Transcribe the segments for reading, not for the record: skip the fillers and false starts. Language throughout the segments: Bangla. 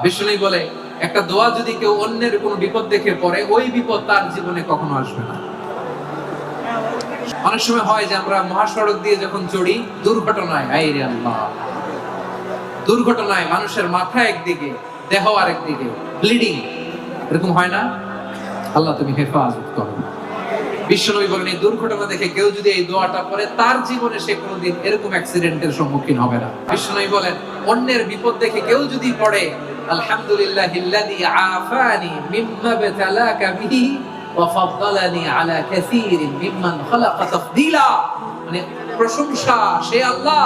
বিষ্ণু বলে একটা দোয়া যদি কেউ অন্যের কোনো বিপদ দেখে পড়ে, ওই বিপদ তার জীবনে কখনো আসবে না। অনেক সময় হয় যে আমরা মহাসড়ক দিয়ে যখন চড়ি, দুর্ঘটনায়, আইরে আল্লাহ, দুর্ঘটনায় মানুষের মাথা একদিকে, দেহ আরেকদিকে, ব্লিডিং, এরকম হয় না? আল্লাহ তুমি হেফাজত করো। বিশ্বনবী বলেন এই দুর্ঘটনা দেখে কেউ যদি এই দোয়াটা পড়ে, তার জীবনে সে কোনোদিন এরকম অ্যাক্সিডেন্টের সম্মুখীন হবে না। বিশ্বনবী বলেন অন্যের বিপদ দেখে কেউ যদি পড়ে, আলহামদুলিল্লাহিল্লাযী আফানি মিম্মা বাতালাকা বিহি ওয়া ফাদ্দালানি আলা কাসীরিন মিম্মান খালাকা তাফদীলা, মানে প্রশংসা সে আল্লাহ,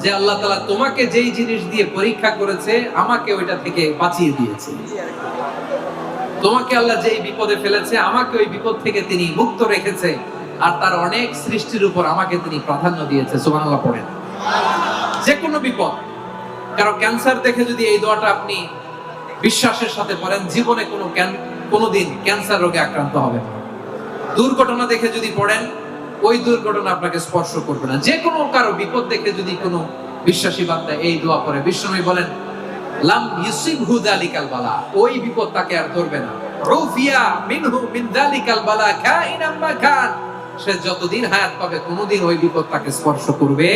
যে আল্লাহ তাআলা তোমাকে যেই জিনিস দিয়ে পরীক্ষা করেছে, আমাকে ওইটা থেকে বাঁচিয়ে দিয়েছে। তোমাকে আল্লাহ যেই বিপদে ফেলেছে, আমাকে ওই বিপদ থেকে তিনি মুক্ত রেখেছে, আর তার অনেক সৃষ্টির উপর আমাকে তিনি প্রাধান্য দিয়েছে। সুবহানাল্লাহ পড়েন। যে কোনো বিপদ, কারো ক্যান্সার দেখে যদি এই দোয়াটা আপনি বিশ্বাসের সাথে পড়েন, জীবনে কোনোদিন ক্যান্সার রোগে আক্রান্ত হবে না। দুর্ঘটনা দেখে যদি পড়েন, ওই দুর্ঘটনা আপনাকে স্পর্শ করবে না। যে কোনো কারো বিপদ দেখে যদি কোনো বিশ্বাসী বান্দা এই দোয়া পড়ে, বিশ্বনবী বলেন লাম ইউসিবহু যালিকাল বালা, ওই বিপদ তাকে আর ধরবে না। রুফিয়া মিনহু মিন যালিকাল বালা কাইনাম মা কান, সে যতদিন হায়াত পাবে কোনোদিন ওই বিপদ তাকে স্পর্শ করবে